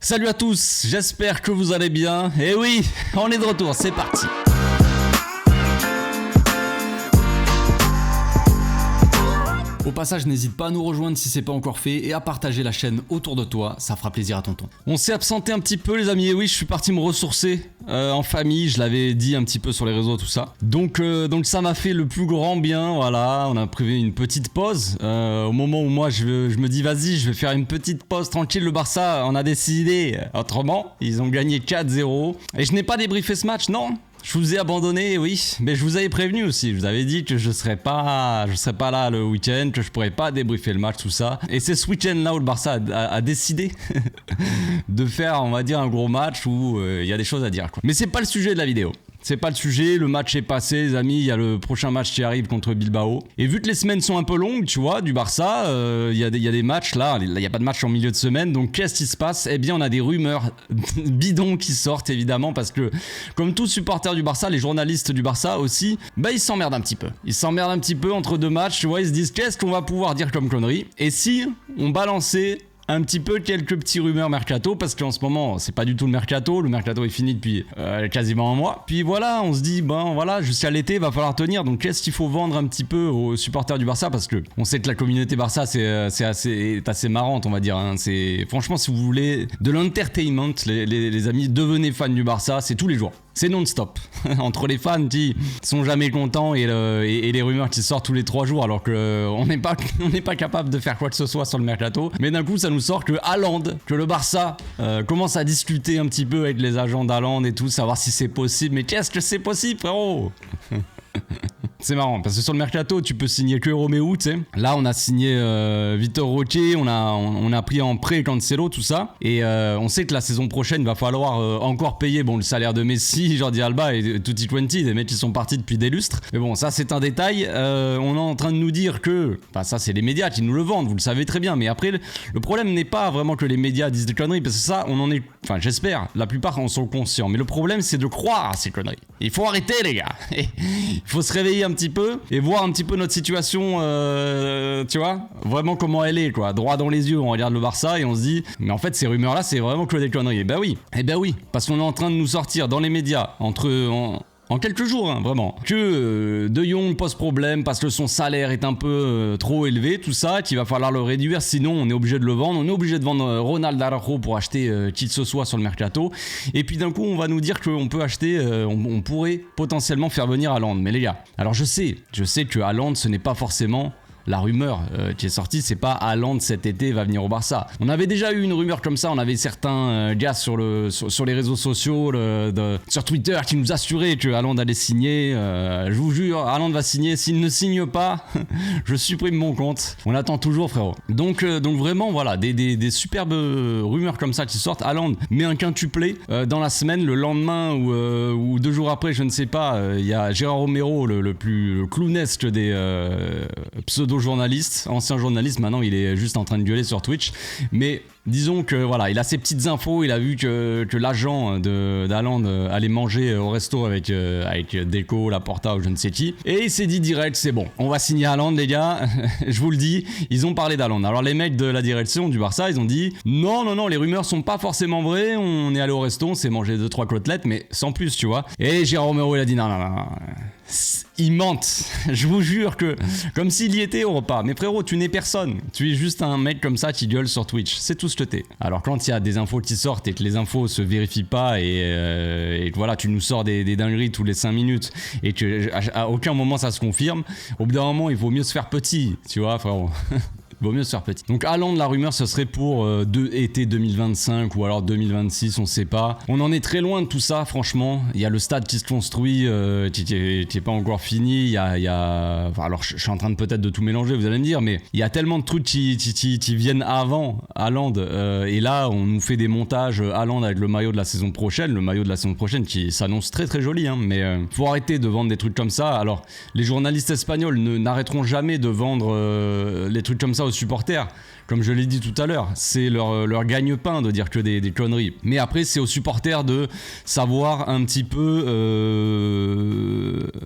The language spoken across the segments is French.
Salut à tous, j'espère que vous allez bien. Et oui, on est de retour, c'est parti. Au passage, n'hésite pas à nous rejoindre si c'est pas encore fait et à partager la chaîne autour de toi, ça fera plaisir à tonton. On s'est absenté un petit peu les amis, et oui, je suis parti me ressourcer en famille, je l'avais dit un petit peu sur les réseaux, tout ça. Donc ça m'a fait le plus grand bien, voilà, on a prévu une petite pause. Au moment où moi je me dis vas-y, je vais faire une petite pause tranquille, le Barça, on a décidé autrement, ils ont gagné 4-0. Et je n'ai pas débriefé ce match, non. Je vous ai abandonné, oui, mais je vous avais prévenu aussi. Je vous avais dit que je serais pas là le week-end, que je pourrais pas débriefer le match, tout ça. Et c'est ce week-end-là où le Barça a décidé de faire, on va dire, un gros match où il y a des choses à dire, quoi. Mais c'est pas le sujet de la vidéo. C'est pas le sujet, le match est passé les amis, il y a le prochain match qui arrive contre Bilbao. Et vu que les semaines sont un peu longues, tu vois, du Barça, il y a des matchs là, il n'y a pas de match en milieu de semaine, donc qu'est-ce qui se passe? Eh bien on a des rumeurs bidons qui sortent évidemment, parce que comme tout supporter du Barça, les journalistes du Barça aussi, bah ils s'emmerdent un petit peu. Ils s'emmerdent un petit peu entre deux matchs, tu vois, ils se disent qu'est-ce qu'on va pouvoir dire comme conneries? Et si on balançait un petit peu quelques petits rumeurs mercato, parce qu'en ce moment c'est pas du tout le mercato est fini depuis quasiment un mois. Puis voilà, on se dit ben voilà, jusqu'à l'été va falloir tenir, donc qu'est-ce qu'il faut vendre un petit peu aux supporters du Barça, parce que on sait que la communauté Barça c'est assez marrante, on va dire, hein. C'est franchement, si vous voulez de l'entertainment, les amis, devenez fans du Barça, c'est tous les jours. C'est non-stop. Entre les fans qui sont jamais contents et les rumeurs qui sortent tous les 3 jours, alors qu'on n'est pas capable de faire quoi que ce soit sur le mercato. Mais d'un coup, ça nous sort que Haaland, que le Barça commence à discuter un petit peu avec les agents d'Haaland et tout, savoir si c'est possible. Mais qu'est-ce que c'est possible, frérot? C'est marrant parce que sur le mercato tu peux signer que Romeo, tu sais. Là on a signé Vitor Roque, on a pris en prêt Cancelo, tout ça. Et on sait que la saison prochaine il va falloir encore payer le salaire de Messi, Jordi Alba et Tutti Quanti, des mecs qui sont partis depuis des lustres. Mais bon, ça c'est un détail. On est en train de nous dire que, enfin ça c'est les médias qui nous le vendent, vous le savez très bien. Mais après le problème n'est pas vraiment que les médias disent des conneries, parce que ça on en est, enfin j'espère, la plupart en sont conscients. Mais le problème c'est de croire à ces conneries. Il faut arrêter les gars. Il faut se réveiller un petit peu et voir un petit peu notre situation, tu vois, vraiment comment elle est, quoi. Droit dans les yeux, on regarde le Barça et on se dit, mais en fait ces rumeurs là c'est vraiment que des conneries. Et ben oui, parce qu'on est en train de nous sortir dans les médias en quelques jours, hein, vraiment, que De Jong pose problème parce que son salaire est un peu trop élevé, tout ça, qu'il va falloir le réduire, sinon on est obligé de le vendre. On est obligé de vendre Ronald Araujo pour acheter qui que ce soit sur le mercato. Et puis d'un coup, on va nous dire qu'on peut acheter, on pourrait potentiellement faire venir Haaland. Mais les gars, alors je sais que Haaland, ce n'est pas forcément la rumeur qui est sortie, c'est pas Haaland cet été va venir au Barça. On avait déjà eu une rumeur comme ça, on avait certains gars sur les réseaux sociaux, sur Twitter, qui nous assuraient que Haaland allait signer. Je vous jure, Haaland va signer. S'il ne signe pas, je supprime mon compte. On attend toujours, frérot. Donc vraiment, voilà, des superbes rumeurs comme ça qui sortent. Haaland met un quintuplé dans la semaine, le lendemain ou 2 jours après, je ne sais pas. Il y a Gérard Romero, le plus clownesque des pseudo-journaliste, ancien journaliste, maintenant il est juste en train de gueuler sur Twitch, mais disons que voilà, il a ses petites infos, il a vu que l'agent d'Haaland allait manger au resto avec Deco, Laporta ou je ne sais qui, et il s'est dit direct, c'est bon, on va signer Haaland les gars. Je vous le dis, ils ont parlé d'Haaland. Alors les mecs de la direction du Barça, ils ont dit non, les rumeurs sont pas forcément vraies, on est allé au resto, on s'est mangé 2-3 côtelettes, mais sans plus, tu vois. Et Jérôme Romero il a dit non. Ils mentent, je vous jure, que comme s'il y était au repas. Mais frérot, tu n'es personne, tu es juste un mec comme ça qui gueule sur Twitch, c'est tout ce que t'es. Alors quand il y a des infos qui sortent et que les infos se vérifient pas et que voilà, tu nous sors des dingueries tous les 5 minutes et que à aucun moment ça se confirme, au bout d'un moment il vaut mieux se faire petit, tu vois frérot. Vaut mieux se faire petit. Donc Haaland, la rumeur ce serait pour été 2025 ou alors 2026, on sait pas. On en est très loin de tout ça, franchement. Il y a le stade qui se construit, qui est pas encore fini. Il y a... Enfin, alors je suis en train de peut-être de tout mélanger, vous allez me dire, mais il y a tellement de trucs qui viennent avant Haaland. Et là, on nous fait des montages Haaland avec le maillot de la saison prochaine. Le maillot de la saison prochaine qui s'annonce très très joli, hein, mais faut arrêter de vendre des trucs comme ça. Alors, les journalistes espagnols n'arrêteront jamais de vendre les trucs comme ça aux supporters. comme je l'ai dit tout à l'heure, c'est leur gagne-pain de dire que des conneries. Mais après, c'est aux supporters de savoir un petit peu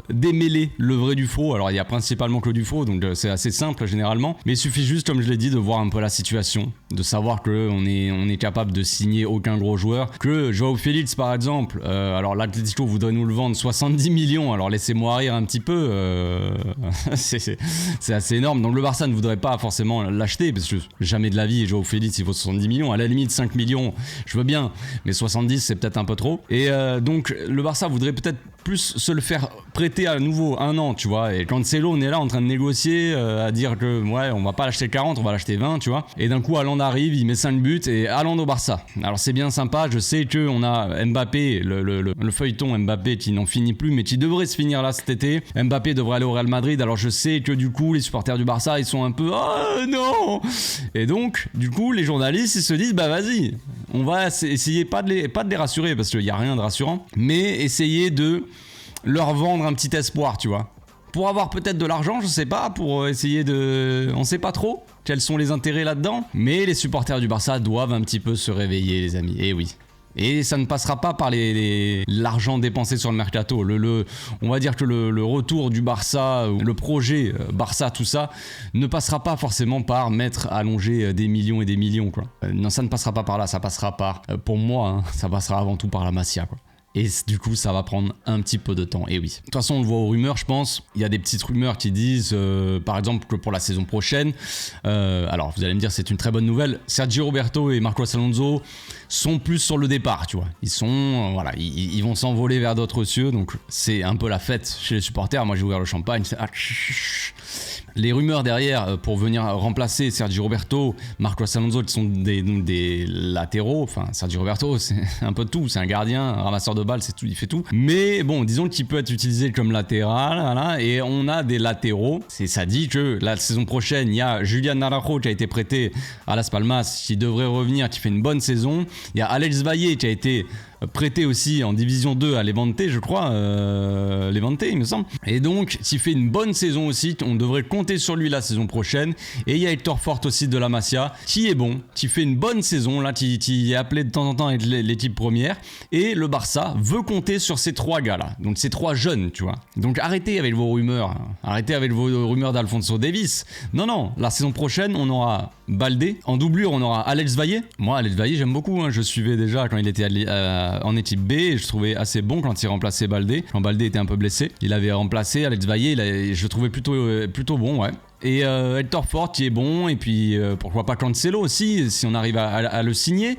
démêler le vrai du faux. Alors, il y a principalement que du faux, donc c'est assez simple généralement. Mais il suffit juste, comme je l'ai dit, de voir un peu la situation, de savoir qu'on est capable de signer aucun gros joueur. Que Joao Félix, par exemple, alors l'Atlético voudrait nous le vendre 70 millions. Alors, laissez-moi rire un petit peu. C'est assez énorme. Donc, le Barça ne voudrait pas forcément l'acheter, parce que jamais de la vie, Joao Félix, il vaut 70 millions. À la limite, 5 millions, je veux bien, mais 70, c'est peut-être un peu trop. Et donc, le Barça voudrait peut-être plus se le faire prêter à nouveau 1 an, tu vois. Et Cancelo, on est là en train de négocier, à dire que ouais, on va pas l'acheter 40, on va l'acheter 20, tu vois. Et d'un coup, Haaland arrive, il met 5 buts et Haaland au Barça. Alors c'est bien sympa, je sais qu'on a Mbappé, le feuilleton Mbappé qui n'en finit plus, mais qui devrait se finir là cet été. Mbappé devrait aller au Real Madrid, alors je sais que du coup, les supporters du Barça, ils sont un peu « Oh non !» Et donc, du coup, les journalistes, ils se disent « Bah vas-y, on va essayer pas de les rassurer, parce qu'il n'y a rien de rassurant, mais essayer de leur vendre un petit espoir, tu vois. Pour avoir peut-être de l'argent, je sais pas, pour essayer de... On sait pas trop quels sont les intérêts là-dedans, mais les supporters du Barça doivent un petit peu se réveiller, les amis. Et oui. Et ça ne passera pas par l'argent dépensé sur le mercato. On va dire que le retour du Barça, le projet Barça, tout ça, ne passera pas forcément par allonger des millions et des millions, quoi. Non, ça ne passera pas par là, ça passera par, pour moi, hein, ça passera avant tout par la Masia, quoi. Et du coup, ça va prendre un petit peu de temps. Et oui. De toute façon, on le voit aux rumeurs, je pense. Il y a des petites rumeurs qui disent, par exemple, que pour la saison prochaine, alors vous allez me dire, c'est une très bonne nouvelle. Sergio Roberto et Marcos Alonso sont plus sur le départ, tu vois. Ils sont, voilà, ils vont s'envoler vers d'autres cieux. Donc, c'est un peu la fête chez les supporters. Moi, j'ai ouvert le champagne. Les rumeurs derrière pour venir remplacer Sergio Roberto, Marcos Alonso qui sont des latéraux. Enfin, Sergio Roberto, c'est un peu tout. C'est un gardien, un ramasseur de balles, c'est tout, il fait tout. Mais bon, disons qu'il peut être utilisé comme latéral, voilà, et on a des latéraux. Ça dit que la saison prochaine, il y a Julián Naranjo qui a été prêté à Las Palmas, qui devrait revenir, qui fait une bonne saison. Il y a Alex Valle qui a été prêté aussi en division 2 à Levante, je crois, Levante il me semble, et donc s'il fait une bonne saison aussi, on devrait compter sur lui la saison prochaine. Et il y a Hector Fort aussi de la Masia qui est bon, qui fait une bonne saison là, qui est appelé de temps en temps avec l'équipe première, et le Barça veut compter sur ces 3 gars là, donc ces 3 jeunes, tu vois. Donc arrêtez avec vos rumeurs, hein. Arrêtez avec vos rumeurs d'Alfonso Davies. Non, la saison prochaine on aura Baldé, en doublure on aura Alex Valle. Moi Alex Valle j'aime beaucoup, hein. Je suivais déjà quand il était en équipe B, et je trouvais assez bon quand il remplaçait Baldé. Quand Baldé était un peu blessé, il avait remplacé Alex Valle, je le trouvais plutôt bon, ouais. Et Hector Fort qui est bon, et puis pourquoi pas Cancelo aussi, si on arrive à le signer.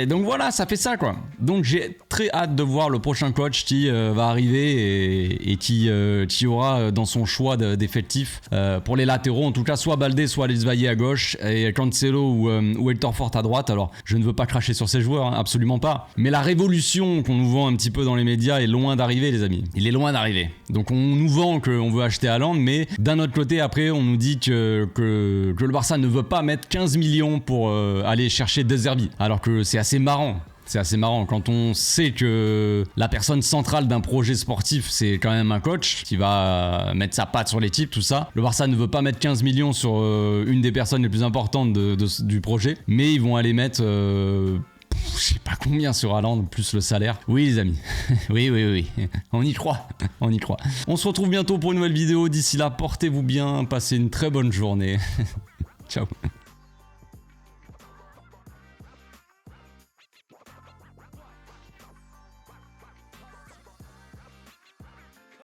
Donc voilà, ça fait ça, quoi. Donc j'ai très hâte de voir le prochain coach qui va arriver et qui aura dans son choix d'effectifs pour les latéraux, en tout cas soit Baldé, soit Alex Valle à gauche, et Cancelo ou Hector Fort à droite. Alors je ne veux pas cracher sur ces joueurs, hein, absolument pas. Mais la révolution qu'on nous vend un petit peu dans les médias est loin d'arriver, les amis. Il est loin d'arriver. Donc on nous vend qu'on veut acheter Haaland, mais d'un autre côté, après, on nous dit que le Barça ne veut pas mettre 15 millions pour aller chercher De Zerbi. Alors que c'est assez marrant. C'est assez marrant quand on sait que la personne centrale d'un projet sportif, c'est quand même un coach qui va mettre sa patte sur l'équipe, tout ça. Le Barça ne veut pas mettre 15 millions sur une des personnes les plus importantes du projet, mais ils vont aller mettre... je sais pas combien sur Haaland, plus le salaire. Oui les amis, oui. On y croit. On se retrouve bientôt pour une nouvelle vidéo. D'ici là, portez-vous bien, passez une très bonne journée. Ciao.